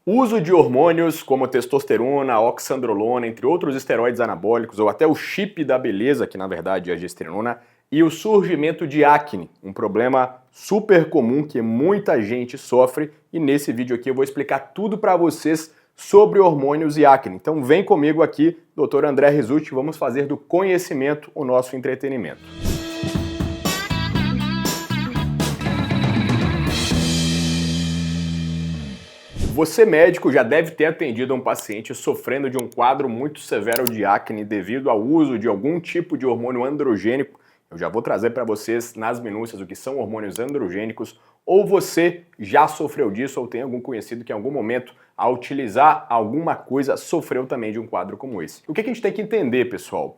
Uso de hormônios como testosterona, oxandrolona, entre outros esteroides anabólicos, ou até o chip da beleza, que na verdade é a gestrinona, e o surgimento de acne, um problema super comum que muita gente sofre, e nesse vídeo aqui eu vou explicar tudo para vocês sobre hormônios e acne. Então vem comigo aqui, Dr. André Rizzuti, vamos fazer do conhecimento o nosso entretenimento. Você, médico, já deve ter atendido um paciente sofrendo de um quadro muito severo de acne devido ao uso de algum tipo de hormônio androgênico. Eu já vou trazer para vocês nas minúcias o que são hormônios androgênicos, ou você já sofreu disso ou tem algum conhecido que em algum momento, ao utilizar alguma coisa, sofreu também de um quadro como esse. O que a gente tem que entender, pessoal?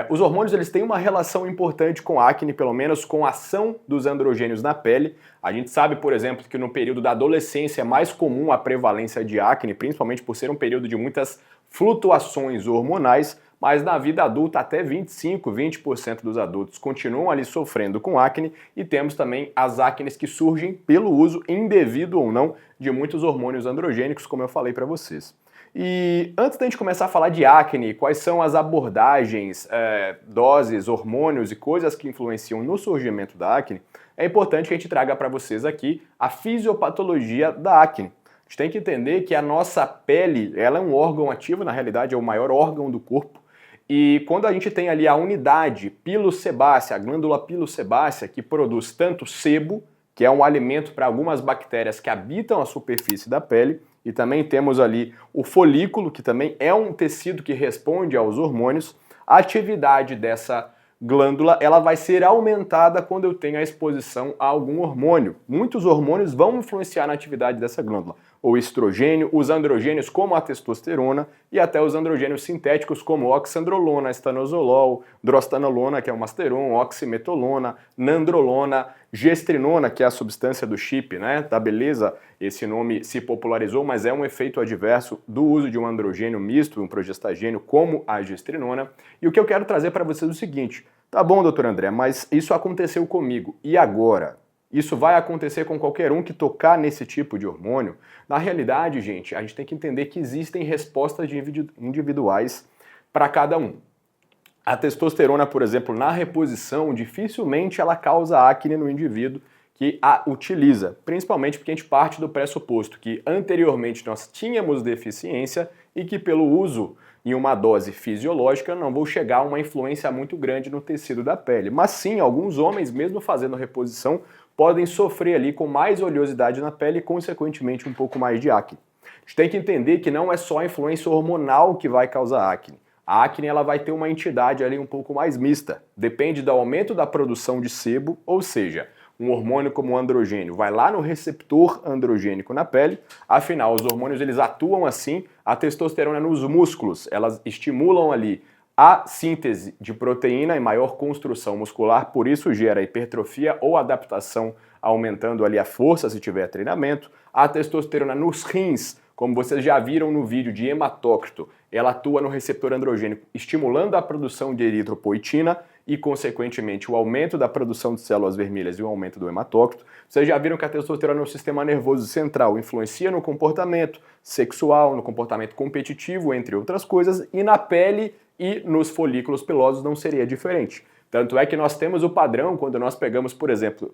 Os hormônios eles têm uma relação importante com a acne, pelo menos com a ação dos androgênios na pele. A gente sabe, por exemplo, que no período da adolescência é mais comum a prevalência de acne, principalmente por ser um período de muitas flutuações hormonais, mas na vida adulta até 25, 20% dos adultos continuam ali sofrendo com acne, e temos também as acnes que surgem pelo uso indevido ou não de muitos hormônios androgênicos, como eu falei para vocês. E antes da gente começar a falar de acne, quais são as abordagens, doses, hormônios e coisas que influenciam no surgimento da acne, é importante que a gente traga para vocês aqui a fisiopatologia da acne. A gente tem que entender que a nossa pele, ela é um órgão ativo, na realidade é o maior órgão do corpo, e quando a gente tem ali a unidade pilosebácea, a glândula pilosebácea, que produz tanto sebo, que é um alimento para algumas bactérias que habitam a superfície da pele, e também temos ali o folículo, que também é um tecido que responde aos hormônios. A atividade dessa glândula ela vai ser aumentada quando eu tenho a exposição a algum hormônio. Muitos hormônios vão influenciar na atividade dessa glândula. O estrogênio, os androgênios como a testosterona e até os androgênios sintéticos como oxandrolona, estanozolol, drostanolona, que é o masteron, oximetolona, nandrolona, gestrinona, que é a substância do chip, né, da beleza. Esse nome se popularizou, mas é um efeito adverso do uso de um androgênio misto, um progestagênio como a gestrinona. E o que eu quero trazer para vocês é o seguinte: tá bom, doutor André, mas isso aconteceu comigo, e agora? Isso vai acontecer com qualquer um que tocar nesse tipo de hormônio? Na realidade, gente, a gente tem que entender que existem respostas individuais para cada um. A testosterona, por exemplo, na reposição, dificilmente ela causa acne no indivíduo que a utiliza, principalmente porque a gente parte do pressuposto que anteriormente nós tínhamos deficiência e que pelo uso em uma dose fisiológica não vou chegar a uma influência muito grande no tecido da pele. Mas sim, alguns homens, mesmo fazendo reposição, podem sofrer ali com mais oleosidade na pele e, consequentemente, um pouco mais de acne. A gente tem que entender que não é só a influência hormonal que vai causar acne. A acne ela vai ter uma entidade ali um pouco mais mista. Depende do aumento da produção de sebo, ou seja, um hormônio como o androgênio vai lá no receptor androgênico na pele. Afinal, os hormônios eles atuam assim, a testosterona nos músculos, elas estimulam ali a síntese de proteína e maior construção muscular, por isso gera hipertrofia ou adaptação, aumentando ali a força se tiver treinamento. A testosterona nos rins, como vocês já viram no vídeo de hematócrito, ela atua no receptor androgênico, estimulando a produção de eritropoetina e, consequentemente, o aumento da produção de células vermelhas e o aumento do hematócrito. Vocês já viram que a testosterona no sistema nervoso central influencia no comportamento sexual, no comportamento competitivo, entre outras coisas, e na pele e nos folículos pilosos não seria diferente. Tanto é que nós temos o padrão quando nós pegamos, por exemplo,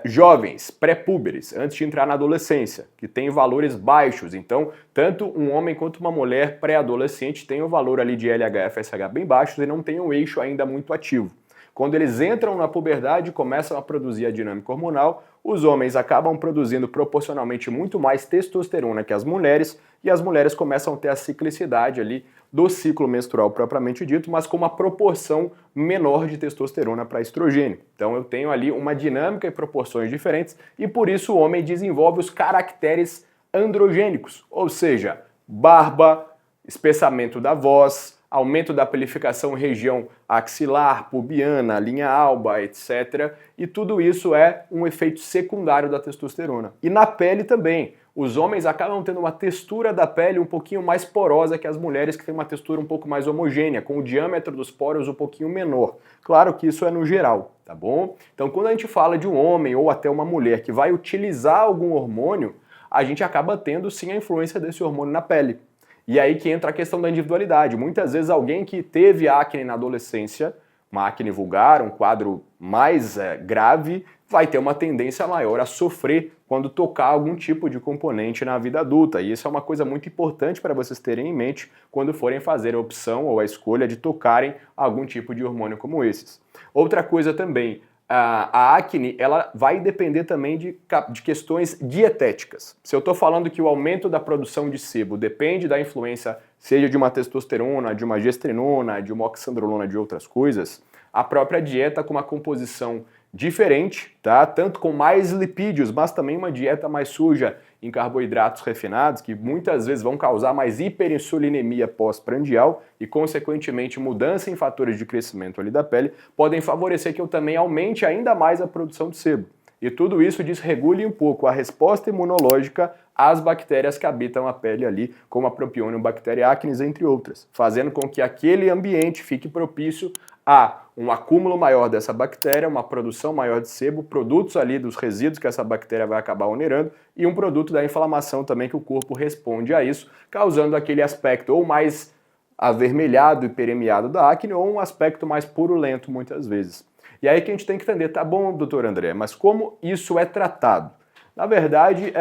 jovens, pré-púberes, antes de entrar na adolescência, que têm valores baixos. Então, tanto um homem quanto uma mulher pré-adolescente tem o valor ali de LH, FSH bem baixos e não tem um eixo ainda muito ativo. Quando eles entram na puberdade e começam a produzir a dinâmica hormonal, os homens acabam produzindo proporcionalmente muito mais testosterona que as mulheres, e as mulheres começam a ter a ciclicidade ali do ciclo menstrual propriamente dito, mas com uma proporção menor de testosterona para estrogênio. Então eu tenho ali uma dinâmica e proporções diferentes, e por isso o homem desenvolve os caracteres androgênicos, ou seja, barba, espessamento da voz, aumento da pelificação região axilar, pubiana, linha alba, etc. E tudo isso é um efeito secundário da testosterona. E na pele também. Os homens acabam tendo uma textura da pele um pouquinho mais porosa que as mulheres, que têm uma textura um pouco mais homogênea, com o diâmetro dos poros um pouquinho menor. Claro que isso é no geral, tá bom? Então quando a gente fala de um homem ou até uma mulher que vai utilizar algum hormônio, a gente acaba tendo sim a influência desse hormônio na pele. E aí que entra a questão da individualidade. Muitas vezes alguém que teve acne na adolescência, uma acne vulgar, um quadro mais grave, vai ter uma tendência maior a sofrer quando tocar algum tipo de componente na vida adulta. E isso é uma coisa muito importante para vocês terem em mente quando forem fazer a opção ou a escolha de tocarem algum tipo de hormônio como esses. Outra coisa também, a acne ela vai depender também de questões dietéticas. Se eu estou falando que o aumento da produção de sebo depende da influência, seja de uma testosterona, de uma gestrinona, de uma oxandrolona, de outras coisas, a própria dieta com uma composição diferente, tá? Tanto com mais lipídios, mas também uma dieta mais suja em carboidratos refinados, que muitas vezes vão causar mais hiperinsulinemia pós-prandial e, consequentemente, mudança em fatores de crescimento ali da pele, podem favorecer que eu também aumente ainda mais a produção de sebo. E tudo isso desregule um pouco a resposta imunológica às bactérias que habitam a pele ali, como a Propionibacterium bacteria acnes, entre outras, fazendo com que aquele ambiente fique propício a um acúmulo maior dessa bactéria, uma produção maior de sebo, produtos ali dos resíduos que essa bactéria vai acabar onerando e um produto da inflamação também que o corpo responde a isso, causando aquele aspecto ou mais avermelhado e peremiado da acne ou um aspecto mais purulento muitas vezes. E aí que a gente tem que entender, tá bom, doutor André, mas como isso é tratado? Na verdade,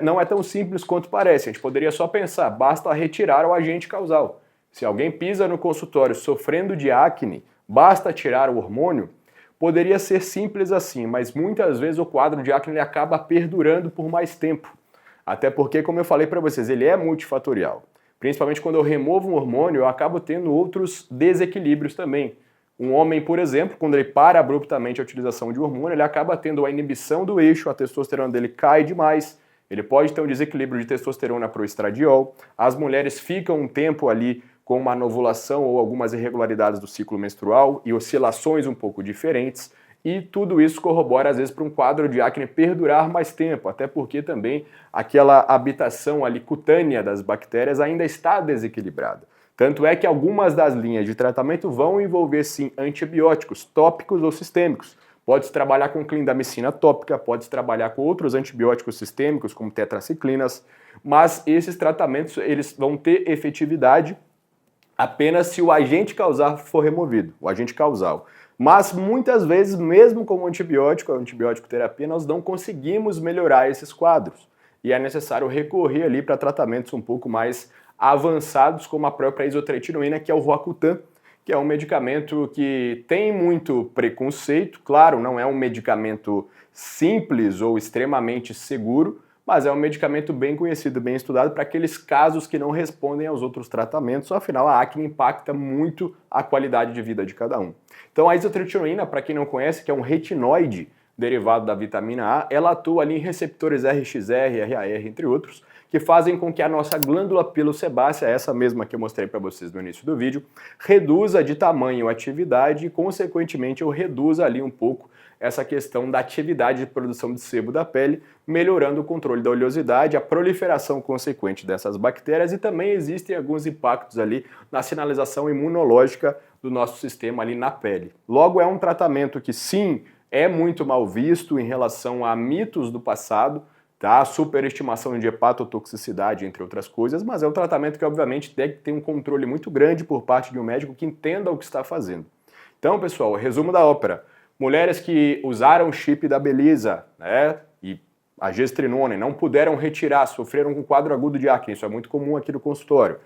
não é tão simples quanto parece. A gente poderia só pensar, basta retirar o agente causal. Se alguém pisa no consultório sofrendo de acne, basta tirar o hormônio, poderia ser simples assim, mas muitas vezes o quadro de acne ele acaba perdurando por mais tempo. Até porque, como eu falei para vocês, ele é multifatorial. Principalmente quando eu removo um hormônio, eu acabo tendo outros desequilíbrios também. Um homem, por exemplo, quando ele para abruptamente a utilização de hormônio, ele acaba tendo a inibição do eixo, a testosterona dele cai demais, ele pode ter um desequilíbrio de testosterona para o estradiol, as mulheres ficam um tempo ali com uma anovulação ou algumas irregularidades do ciclo menstrual e oscilações um pouco diferentes, e tudo isso corrobora às vezes para um quadro de acne perdurar mais tempo, até porque também aquela habitação ali cutânea das bactérias ainda está desequilibrada. Tanto é que algumas das linhas de tratamento vão envolver sim antibióticos tópicos ou sistêmicos. Pode-se trabalhar com clindamicina tópica, pode-se trabalhar com outros antibióticos sistêmicos como tetraciclinas, mas esses tratamentos eles vão ter efetividade apenas se o agente causal for removido, o agente causal. Mas muitas vezes, mesmo com o antibiótico, a antibiótico terapia, nós não conseguimos melhorar esses quadros. E é necessário recorrer ali para tratamentos um pouco mais avançados, como a própria isotretinoína, que é o Roacutan, que é um medicamento que tem muito preconceito. Claro, não é um medicamento simples ou extremamente seguro, mas é um medicamento bem conhecido, bem estudado para aqueles casos que não respondem aos outros tratamentos, afinal a acne impacta muito a qualidade de vida de cada um. Então a isotretinoína, para quem não conhece, que é um retinoide derivado da vitamina A, ela atua ali em receptores RXR, RAR, entre outros, que fazem com que a nossa glândula pilosebácea, essa mesma que eu mostrei para vocês no início do vídeo, reduza de tamanho a atividade e, consequentemente, eu reduza ali um pouco essa questão da atividade de produção de sebo da pele, melhorando o controle da oleosidade, a proliferação consequente dessas bactérias e também existem alguns impactos ali na sinalização imunológica do nosso sistema ali na pele. Logo, é um tratamento que sim, é muito mal visto em relação a mitos do passado, tá? Superestimação de hepatotoxicidade, entre outras coisas, mas é um tratamento que obviamente tem que ter um controle muito grande por parte de um médico que entenda o que está fazendo. Então, pessoal, resumo da ópera. Mulheres que usaram o chip da Belisa, né, e a gestrinona e não puderam retirar, sofreram com quadro agudo de acne, isso é muito comum aqui no consultório.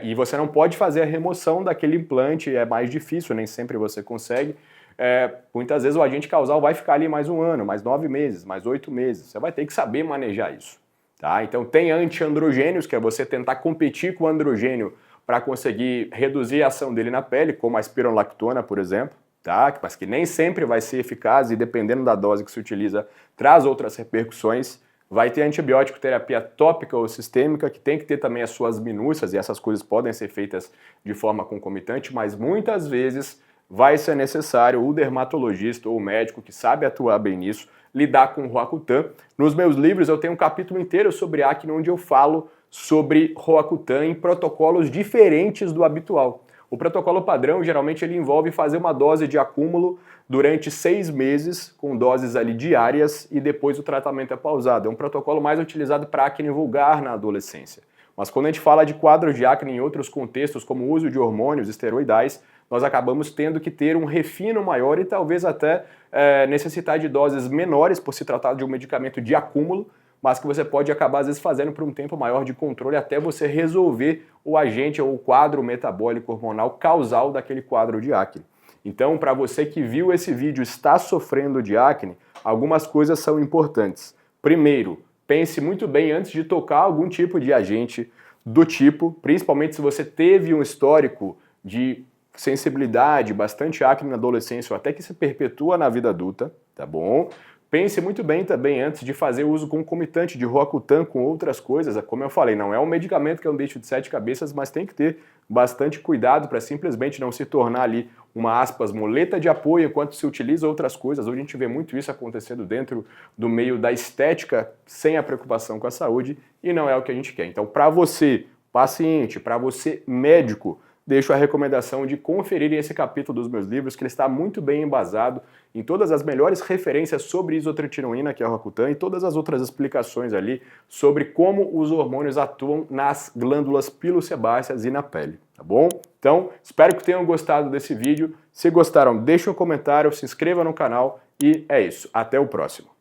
E você não pode fazer a remoção daquele implante, é mais difícil, nem sempre você consegue. Muitas vezes o agente causal vai ficar ali mais um ano, mais 9 meses, mais 8 meses. Você vai ter que saber manejar isso. Tá? Então tem antiandrogênios, que é você tentar competir com o androgênio para conseguir reduzir a ação dele na pele, como a espironolactona, por exemplo. Tá? Mas que nem sempre vai ser eficaz e dependendo da dose que se utiliza, traz outras repercussões. Vai ter antibiótico terapia tópica ou sistêmica, que tem que ter também as suas minúcias e essas coisas podem ser feitas de forma concomitante, mas muitas vezes vai ser necessário o dermatologista ou o médico que sabe atuar bem nisso, lidar com o Roacutan. Nos meus livros eu tenho um capítulo inteiro sobre acne, onde eu falo sobre Roacutan em protocolos diferentes do habitual. O protocolo padrão, geralmente, ele envolve fazer uma dose de acúmulo durante 6 meses, com doses ali diárias, e depois o tratamento é pausado. É um protocolo mais utilizado para acne vulgar na adolescência. Mas quando a gente fala de quadros de acne em outros contextos, como o uso de hormônios esteroidais, nós acabamos tendo que ter um refino maior e talvez até necessitar de doses menores por se tratar de um medicamento de acúmulo, mas que você pode acabar às vezes fazendo por um tempo maior de controle até você resolver o agente ou o quadro metabólico hormonal causal daquele quadro de acne. Então, para você que viu esse vídeo e está sofrendo de acne, algumas coisas são importantes. Primeiro, pense muito bem antes de tocar algum tipo de agente do tipo, principalmente se você teve um histórico de sensibilidade, bastante acne na adolescência ou até que se perpetua na vida adulta, tá bom? Pense muito bem também antes de fazer uso concomitante de Roacutan com outras coisas. Como eu falei, não é um medicamento que é um bicho de 7 cabeças, mas tem que ter bastante cuidado para simplesmente não se tornar ali uma, aspas, muleta de apoio enquanto se utiliza outras coisas. Hoje a gente vê muito isso acontecendo dentro do meio da estética, sem a preocupação com a saúde, e não é o que a gente quer. Então, para você, paciente, para você, médico, deixo a recomendação de conferirem esse capítulo dos meus livros, que ele está muito bem embasado em todas as melhores referências sobre isotretinoína, que é o Roacutan, e todas as outras explicações ali sobre como os hormônios atuam nas glândulas pilosebáceas e na pele, tá bom? Então, espero que tenham gostado desse vídeo. Se gostaram, deixem um comentário, se inscreva no canal e é isso. Até o próximo.